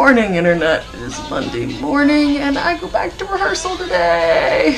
morning, Internet. It is Monday morning, and I go back to rehearsal today.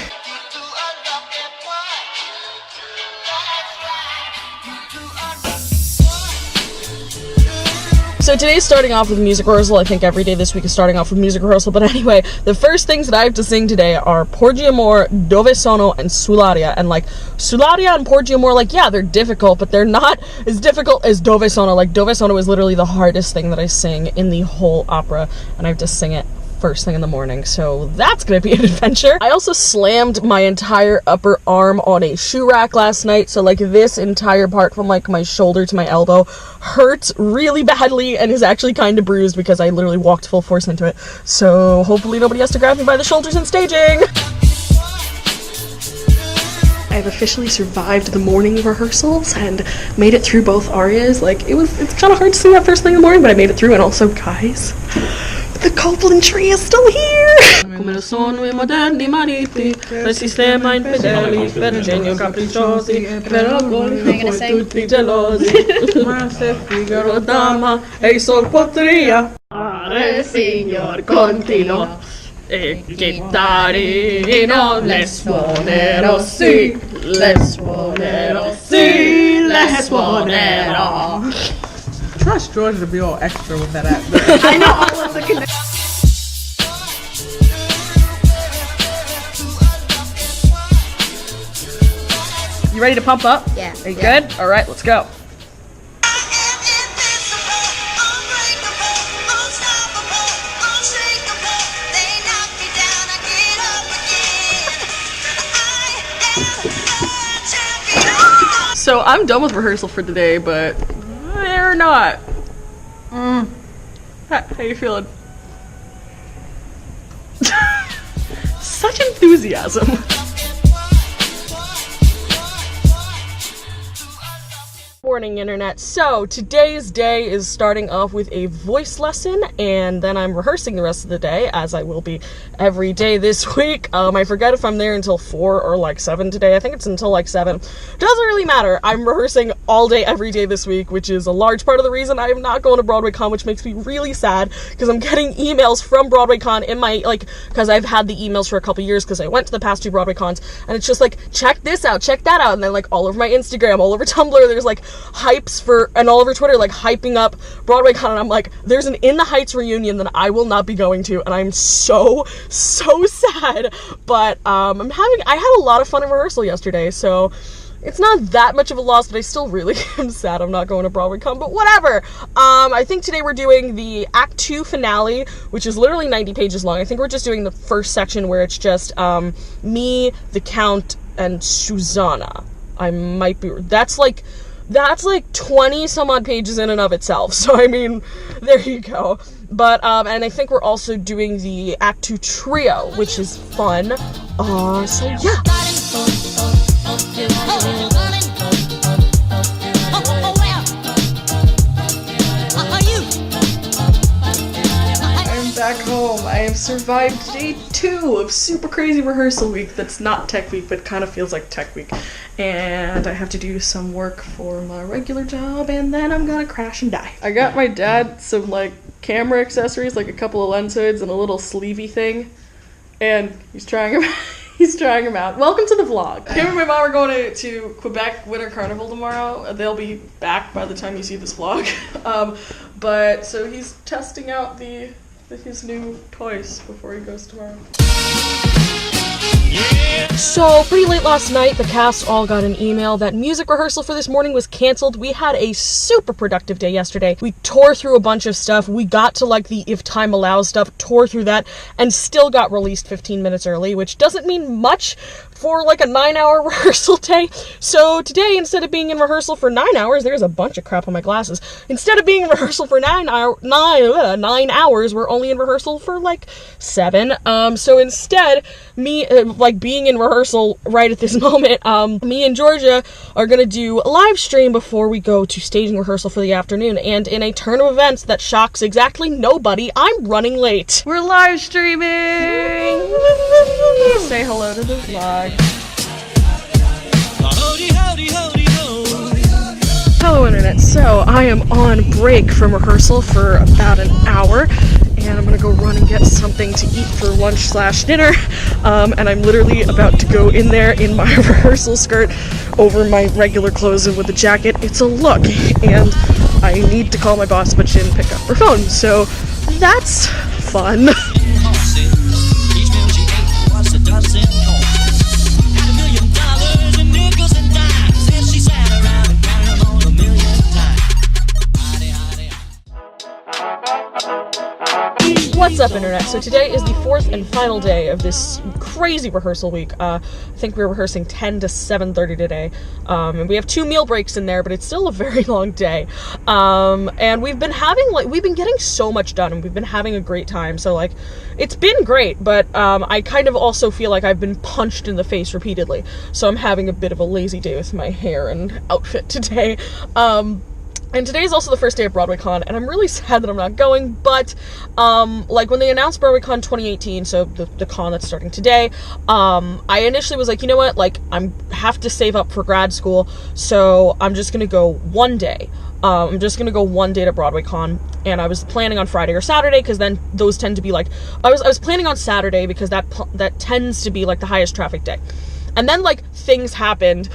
So today's starting off with music rehearsal. I think every day this week is starting off with music rehearsal. But anyway, the first things that I have to sing today are Porgi Amor, Dove Sono, and Sull'aria. And like, Sull'aria and Porgi Amor, like, yeah, they're difficult, but they're not as difficult as Dove Sono. Like, Dove Sono is literally the hardest thing that I sing in the whole opera, and I have to sing it first thing in the morning, so that's gonna be an adventure. I also slammed my entire upper arm on a shoe rack last night, so like this entire part from like my shoulder to my elbow hurts really badly and is actually kind of bruised because I literally walked full force into it. So hopefully nobody has to grab me by the shoulders in staging. I've officially survived the morning rehearsals and made it through both arias. Like, it's kind of hard to sing that first thing in the morning, but I made it through. And also, guys, the Copeland tree is still here! Come sono I moderni mariti, per sistema infedeli, per genio capricciosi, per orgoglio poi tutti gelosi. Ma se Figaro dama e il sol potria, fare signor continuo. E chitarrino, le suonerò, sì, le suonerò, sì, le suonerò. Trust Georgia to be all extra with that act. I know all of the You ready to pump up? Yeah. Are you good? All right, let's go. So I'm done with rehearsal for today, but they're not. How you feeling? Such enthusiasm. Morning, Internet. So today's day is starting off with a voice lesson, and then I'm rehearsing the rest of the day, as I will be every day this week. I forget if I'm there until 4 or like 7 today. I think it's until like 7. Doesn't really matter. I'm rehearsing all day every day this week, which is a large part of the reason I am not going to BroadwayCon, which makes me really sad because I'm getting emails from BroadwayCon in my, like, because I've had the emails for a couple years because I went to the past 2 BroadwayCons, and it's just like, check this out, check that out, and then like all over my Instagram, all over Tumblr, there's like hypes for, and all over Twitter, like hyping up BroadwayCon, and I'm like, there's an In the Heights reunion that I will not be going to, and I'm so sad, but I had a lot of fun in rehearsal yesterday, so it's not that much of a loss, but I still really am sad I'm not going to BroadwayCon, but whatever. I think today we're doing the Act 2 finale, which is literally 90 pages long. I think we're just doing the first section where it's just me, the Count, and Susanna. I might be, that's like 20 some odd pages in and of itself, so I mean, there you go. But and I think we're also doing the Act 2 trio, which is fun. So yeah. I'm back home. I have survived day 2 of super crazy rehearsal week that's not tech week, but kind of feels like tech week. And I have to do some work for my regular job, and then I'm gonna crash and die. I got my dad some like camera accessories, like a couple of lens hoods and a little sleevey thing, and he's trying them out. Welcome to the vlog. Him and my mom are going to Quebec Winter Carnival tomorrow. They'll be back by the time you see this vlog. But so he's testing out his new toys before he goes tomorrow. So, pretty late last night, the cast all got an email that music rehearsal for this morning was canceled. We had a super productive day yesterday. We tore through a bunch of stuff. We got to, like, the if time allows stuff, tore through that, and still got released 15 minutes early, which doesn't mean much for, like, a 9-hour rehearsal day. So, today, instead of being in rehearsal for 9 hours, there's a bunch of crap on my glasses. Instead of being in rehearsal for 9 hours, we're only in rehearsal for, like, 7. So instead, me, like, being in rehearsal right at this moment, me and Georgia are gonna do a live stream before we go to staging rehearsal for the afternoon, and in a turn of events that shocks exactly nobody, I'm running late. We're live streaming! Say hello to the vlog. Hello, Internet. So, I am on break from rehearsal for about an hour, and I'm gonna go run and get something to eat for lunch/dinner. And I'm literally about to go in there in my rehearsal skirt over my regular clothes and with a jacket. It's a look, and I need to call my boss, but she didn't pick up her phone, so that's fun. What's up, Internet? So today is the fourth and final day of this crazy rehearsal week. I think we're rehearsing 10 to 7:30 today, and we have 2 meal breaks in there, but it's still a very long day. And we've been getting so much done, and we've been having a great time. So like, it's been great, but I kind of also feel like I've been punched in the face repeatedly. So I'm having a bit of a lazy day with my hair and outfit today. And today is also the first day of BroadwayCon, and I'm really sad that I'm not going, but, like, when they announced BroadwayCon 2018, so the con that's starting today, I initially was like, you know what, like, have to save up for grad school, so I'm just gonna go one day. I'm just gonna go one day to BroadwayCon, and I was planning on Friday or Saturday, because then those tend to be, like, I was planning on Saturday, because that tends to be, like, the highest traffic day. And then, like, things happened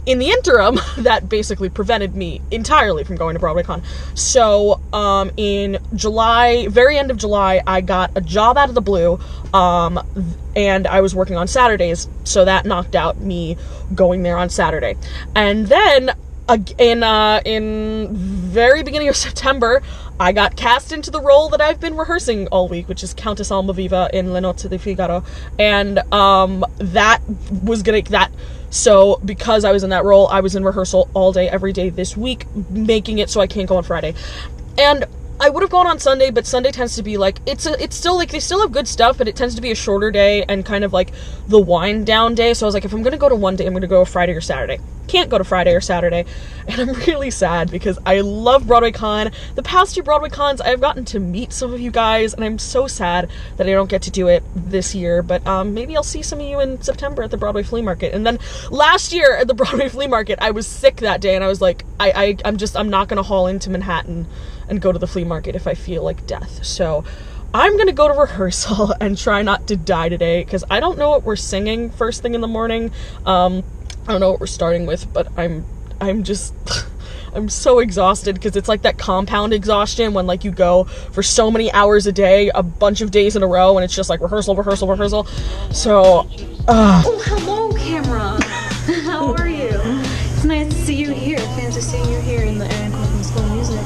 in the interim that basically prevented me entirely from going to BroadwayCon. So, in July, very end of July, I got a job out of the blue, and I was working on Saturdays, so that knocked out me going there on Saturday. And then, in very beginning of September, I got cast into the role that I've been rehearsing all week, which is Countess Almaviva in Le Nozze di Figaro, and so because I was in that role, I was in rehearsal all day, every day this week, making it so I can't go on Friday. And I would have gone on Sunday, but Sunday tends to be like, it's still like, they still have good stuff, but it tends to be a shorter day and kind of like the wind down day. So I was like, if I'm gonna go to one day, I'm gonna go Friday or Saturday. Can't go to Friday or Saturday, and I'm really sad because I love BroadwayCon. The past 2 BroadwayCons, I've gotten to meet some of you guys, and I'm so sad that I don't get to do it this year, but maybe I'll see some of you in September at the Broadway Flea Market. And then last year at the Broadway Flea Market, I was sick that day, and I was like, I'm not gonna haul into Manhattan and go to the flea market if I feel like death. So I'm gonna go to rehearsal and try not to die today, because I don't know what we're singing first thing in the morning. I don't know what we're starting with, but I'm just I'm so exhausted, because it's like that compound exhaustion when like you go for so many hours a day, a bunch of days in a row, and it's just like rehearsal. So oh, hello, camera. How are you? It's nice to see you here. Fans are seeing you here in the Aaron Clinton School of Music.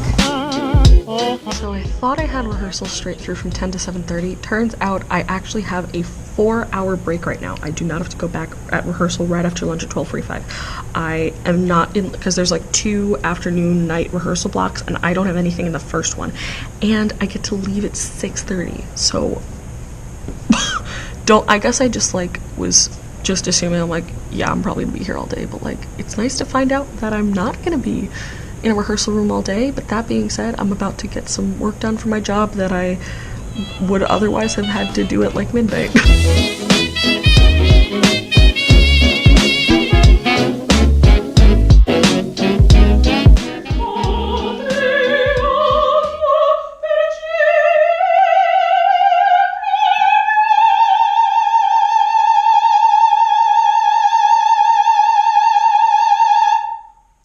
So I thought I had rehearsal straight through from 10 to 7:30. Turns out I actually have a 4-hour break right now. I do not have to go back at rehearsal right after lunch at 12:45. I am not in, because there's like 2 afternoon night rehearsal blocks, and I don't have anything in the first one. And I get to leave at 6:30. So I guess I just like was just assuming, I'm like, yeah, I'm probably gonna be here all day, but like, it's nice to find out that I'm not gonna be in a rehearsal room all day. But that being said, I'm about to get some work done for my job that I would otherwise have had to do at like midnight.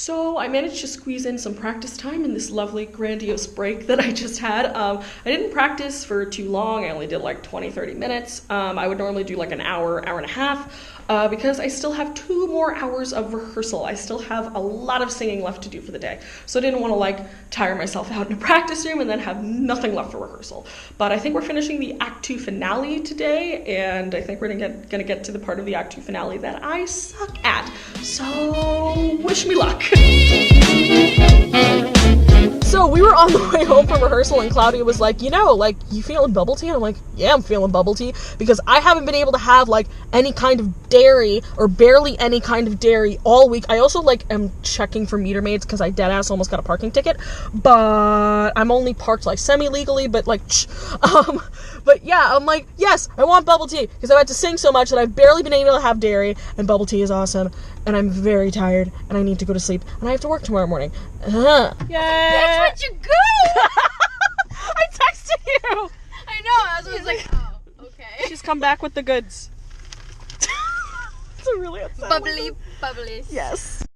So I managed to squeeze in some practice time in this lovely grandiose break that I just had. I didn't practice for too long. I only did like 20-30 minutes. I would normally do like an hour and a half, because I still have 2 more hours of rehearsal. I still have a lot of singing left to do for the day. So I didn't want to like tire myself out in a practice room and then have nothing left for rehearsal. But I think we're finishing the Act 2 finale today, and I think we're gonna get to the part of the Act 2 finale that I suck at. So wish me luck. So we were on the way home from rehearsal, and Claudia was like, you know, like, you feeling bubble tea? And I'm like, yeah, I'm feeling bubble tea, because I haven't been able to have like any kind of dairy, or barely any kind of dairy, all week. I also like am checking for meter maids, because I deadass almost got a parking ticket, but I'm only parked like semi-legally, but like but yeah, I'm like, yes, I want bubble tea, because I've had to sing so much that I've barely been able to have dairy, and bubble tea is awesome, and I'm very tired, and I need to go to sleep, and I have to work tomorrow morning. Yay! That's what you go! I texted you! come back with the goods. It's a really upset Bubbly, bubbly. Yes.